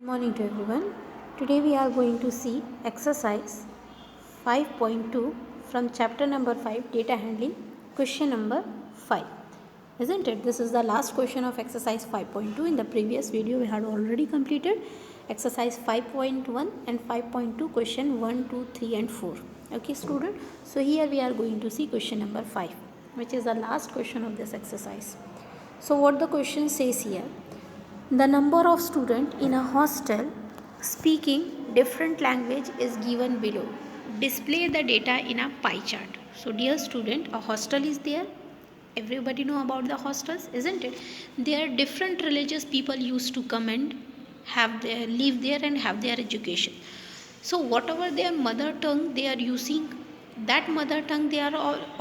Morning to everyone. Today we are going to see exercise 5.2 from chapter number 5 data handling, question number 5. Isn't it? This is the last question of exercise 5.2. In the previous video we had already completed exercise 5.1 and 5.2 question 1, 2, 3 and 4. Okay student. So here we are going to see question number 5, which is the last question of this exercise. So what the question says here: the number of students in a hostel speaking different language is given below. Display the data in a pie chart. So dear student, a hostel is there. Everybody know about the hostels, isn't it? There different religious people used to come and live there and have their education. So whatever their mother tongue they are using, that mother tongue they are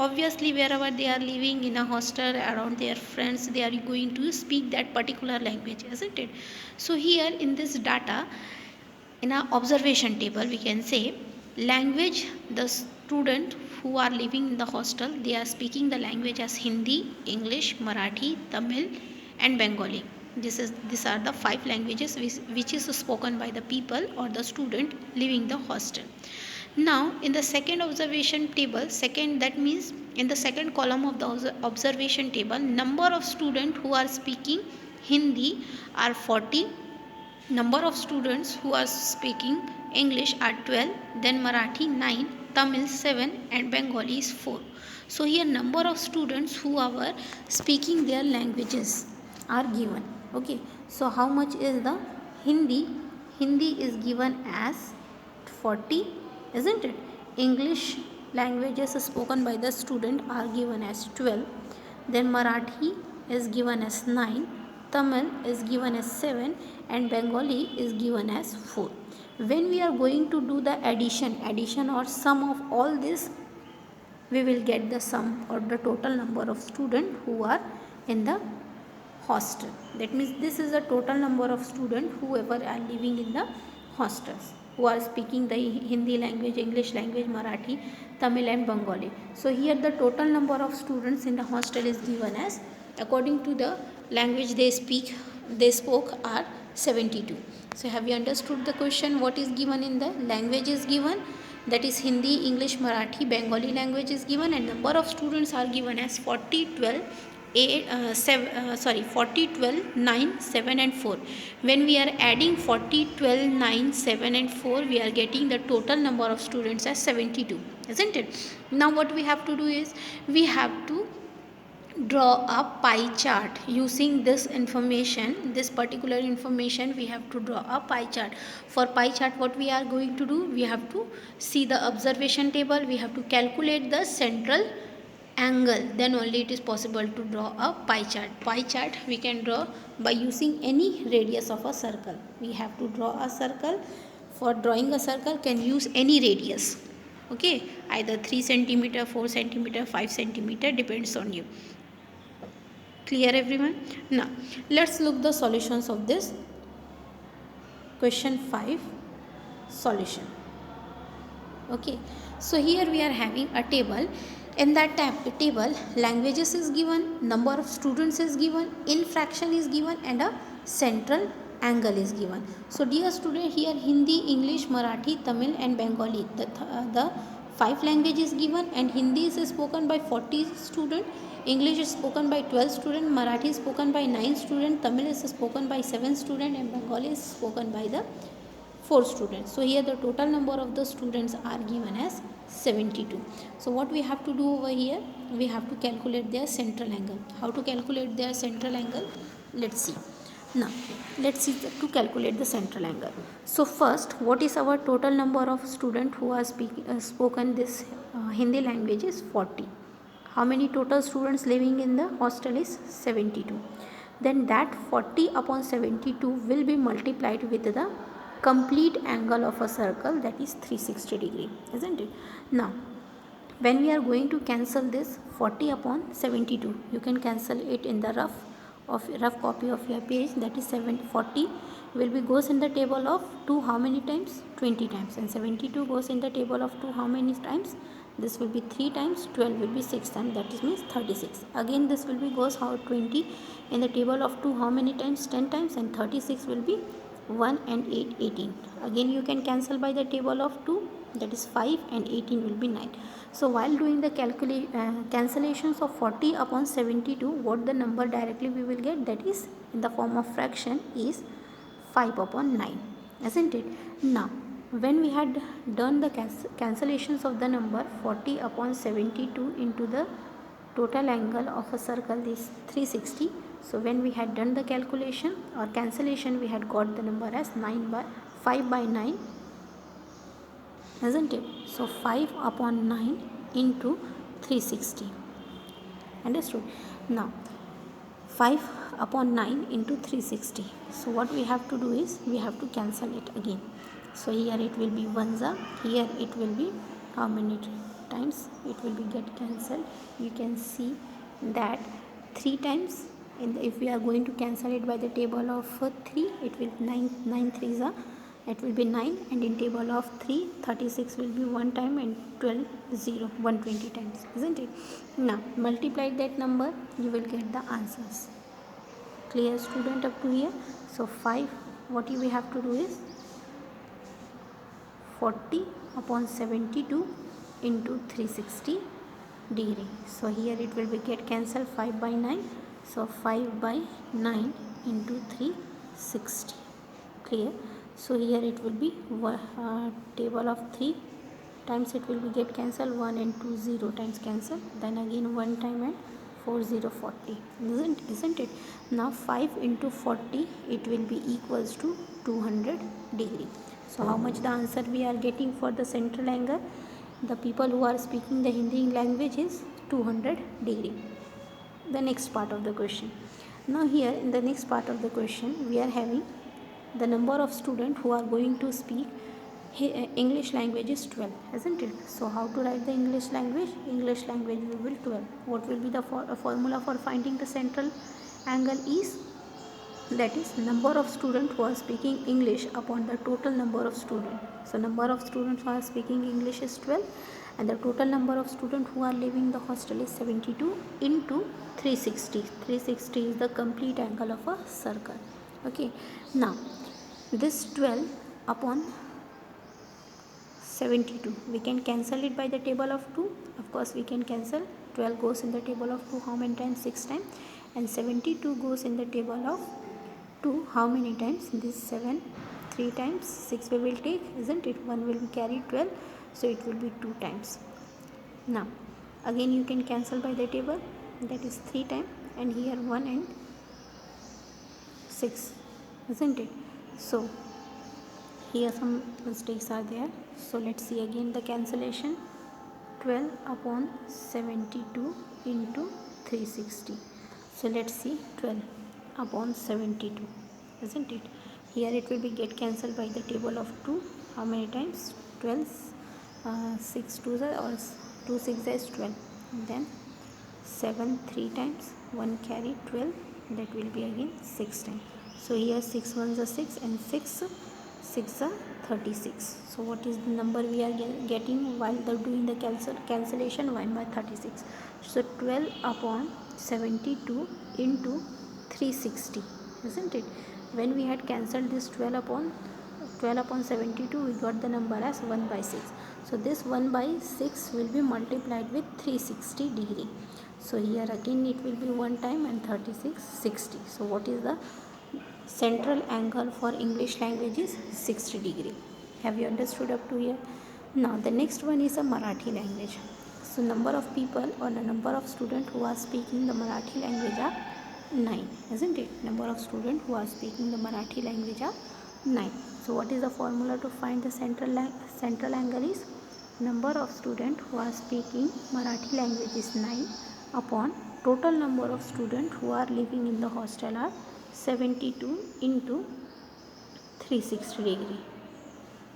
obviously wherever they are living in a hostel around their friends, they are going to speak that particular language, isn't it? So here in this data, in our observation table, we can say language, the student who are living in the hostel, they are speaking the language as Hindi, English, Marathi, Tamil and Bengali. These are the 5 languages which is spoken by the people or the student living the hostel. Now in the second observation table, second, that means in the second column of the observation table, number of students who are speaking Hindi are 40. Number of students who are speaking English are 12, then Marathi 9, Tamil 7 and Bengali is 4. So here number of students who are speaking their languages are given. Okay, so how much is the Hindi? Hindi is given as 40, isn't it? English languages spoken by the student are given as 12, then Marathi is given as 9, Tamil is given as 7 and Bengali is given as 4. When we are going to do the addition or sum of all this, we will get the sum or the total number of students who are in the hostel. That means this is the total number of students whoever are living in the hostels, who are speaking the Hindi language, English language, Marathi, Tamil and Bengali. So here the total number of students in the hostel is given as, according to the language they spoke are 72. So have you understood the question? What is given in the language is given, that is Hindi, English, Marathi, Bengali language is given, and number of students are given as 40, 12, 40, 12, 9, 7 and 4. When we are adding 40, 12, 9, 7 and 4, we are getting the total number of students as 72, isn't it? Now what we have to do is, we have to draw a pie chart using this information, this particular information. We have to draw a pie chart. For pie chart, what we are going to do, we have to see the observation table, we have to calculate the central angle, then only it is possible to draw a pie chart. Pie chart we can draw by using any radius of a circle. We have to draw a circle. For drawing a circle, can use any radius, okay, either 3 centimeter, 4 centimeter, 5 centimeter, depends on you. Clear everyone? Now let's look the solutions of this question 5 solution. Okay, so here we are having a table. In that table, languages is given, number of students is given, in fraction is given and a central angle is given. So dear student, here Hindi, English, Marathi, Tamil and Bengali, the 5 languages given, and Hindi is spoken by 40 students, English is spoken by 12 students, Marathi is spoken by 9 students, Tamil is spoken by 7 students and Bengali is spoken by the 4 students. So here the total number of the students are given as 72. So what we have to do over here, we have to calculate their central angle. How to calculate their central angle? Let's see. Now let's see to calculate the central angle. So first, what is our total number of students who are spoken this Hindi language is 40. How many total students living in the hostel is 72. Then that 40 upon 72 will be multiplied with the complete angle of a circle, that is 360 degree, isn't it? Now when we are going to cancel this 40 upon 72, you can cancel it in the rough copy of your page, that is 740 will be goes in the table of 2 how many times? 20 times, and 72 goes in the table of 2 how many times? This will be 3 times, 12 will be 6 times, that is means 36. Again this will be goes how 20 in the table of 2 how many times? 10 times, and 36 will be 1 and 8, 18. Again you can cancel by the table of 2, that is 5 and 18 will be 9. So while doing the cancellations of 40 upon 72, what the number directly we will get, that is in the form of fraction, is 5 upon 9, isn't it? Now when we had done the cancellations of the number 40 upon 72 into the total angle of a circle is 360. So when we had done the calculation or cancellation, we had got the number as 5 by 9, isn't it? So 5 upon 9 into 360. Understood? Now 5 upon 9 into 360. So what we have to do is we have to cancel it again. So here it will be 1s, here it will be how many times it will be get cancelled. You can see that 3 times. If we are going to cancel it by the table of 3, it will 9 3s, it will be 9, and in table of 3, 36 will be 1 time, and 12 0 120 times, isn't it? Now multiply that number, you will get the answers. Clear, student, up to here? So 5, what we have to do is 40 upon 72 into 360 degree. So here it will be get cancelled 5 by 9. So 5 by 9 into 360. Clear? So here it will be table of 3 times it will be get cancelled, 1 and 2 0 times cancel, then again 1 time and 4 0 40, isn't it? Now 5 into 40, it will be equals to 200 degree. So how much the answer we are getting for the central angle? The people who are speaking the Hindi language is 200 degree. The next part of the question. Now here in the next part of the question, we are having the number of students who are going to speak English language is 12, isn't it? So how to write the English language? English language we will 12. What will be the formula for finding the central angle is, that is number of students who are speaking English upon the total number of students. So number of students who are speaking English is 12, and the total number of students who are living in the hostel is 72 into 360. 360 is the complete angle of a circle. Okay. Now this 12 upon 72, we can cancel it by the table of 2. Of course we can cancel. 12 goes in the table of 2 how many times? 6 times. And 72 goes in the table of 2 how many times? This 7 3 times. 6 we will take, isn't it? 1 will be carried 12, so it will be 2 times. Now again you can cancel by the table, that is 3 times, and here 1 and 6, isn't it? So here some mistakes are there. So let's see again the cancellation. 12 upon 72 into 360. So let's see 12 upon 72, isn't it? Here it will be get cancelled by the table of 2 how many times? 12, 6 2s or 2 6 is 12, then 7 3 times, 1 carry 12, that will be again 6 times. So here 6 1s are 6 and 6 6 are 36. So what is the number we are getting while doing the cancellation? 1 by 36. So 12 upon 72 into 360, isn't it? When we had cancelled this 12 upon 72, we got the number as 1 by 6. So this 1 by 6 will be multiplied with 360 degree. So here again it will be 1 time and 36 60. So what is the central angle for English language is 60 degree. Have you understood up to here? Now the next one is a Marathi language. So number of people or the number of students who are speaking the Marathi language are 9, isn't it? Number of students who are speaking the Marathi language are 9. So what is the formula to find the central angle is number of students who are speaking Marathi language is 9 upon total number of students who are living in the hostel are 72 into 360 degree.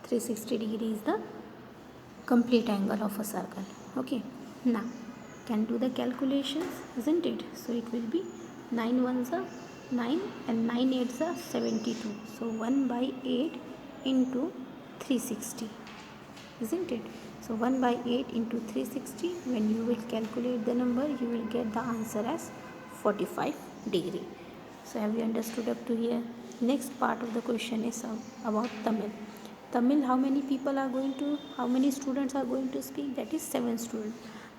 360 degree is the complete angle of a circle. Okay. Now can do the calculations, isn't it? So it will be 9 1s are 9 and 9 8s are 72. So 1 by 8 into 360, isn't it? So 1 by 8 into 360, when you will calculate the number, you will get the answer as 45 degree. So have you understood up to here? next part of the question is about Tamil. Tamil, how many students are going to speak? That is 7 students.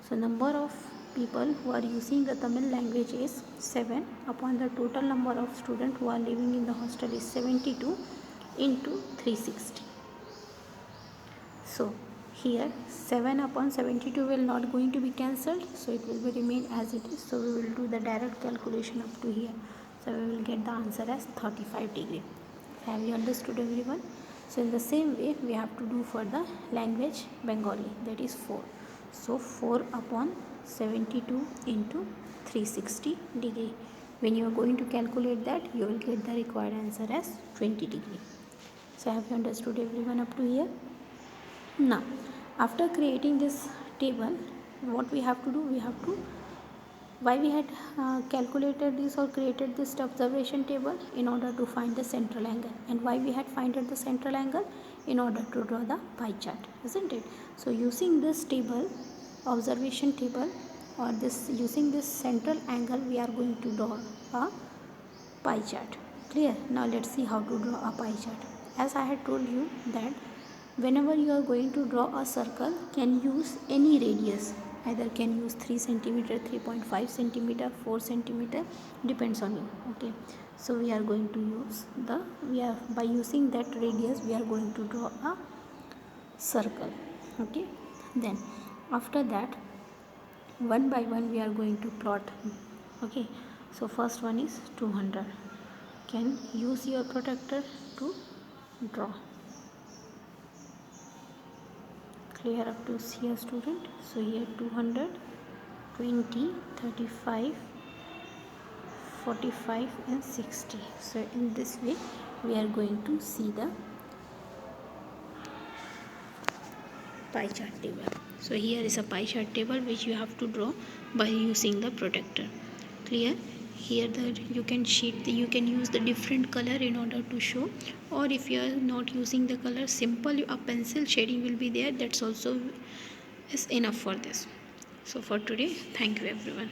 So number of people who are using the Tamil language is 7 upon the total number of students who are living in the hostel is 72 into 360. So here 7 upon 72 will not going to be cancelled, so it will be remain as it is. So we will do the direct calculation up to here. So we will get the answer as 35 degree. Have you understood, everyone? So in the same way we have to do for the language Bengali, that is 4. So 4 upon 72 into 360 degree. When you are going to calculate that, you will get the required answer as 20 degree. So have you understood, everyone, up to here? Now after creating this table, what we have to do, why we had calculated this or created this observation table? In order to find the central angle. And why we had found the central angle? In order to draw the pie chart, isn't it? So using this table, observation table, or using this central angle, we are going to draw a pie chart. Clear? Now let's see how to draw a pie chart. As I had told you that whenever you are going to draw a circle, can use any radius. Either can use 3 centimeter, 3.5 centimeter, 4 centimeter, depends on you. Okay, so we are going to use by using that radius we are going to draw a circle. Okay, then after that, one by one we are going to plot. Okay, so first one is 200. Can use your protractor to draw. Clear up to here, student? So here 200, 20, 35, 45 and 60. So in this way we are going to see the pie chart table. So here is a pie chart table which you have to draw by using the protractor. Clear? Here you can use the different color in order to show, or if you are not using the color, simple a pencil shading will be there. That's also is enough for this. So for today, thank you, everyone.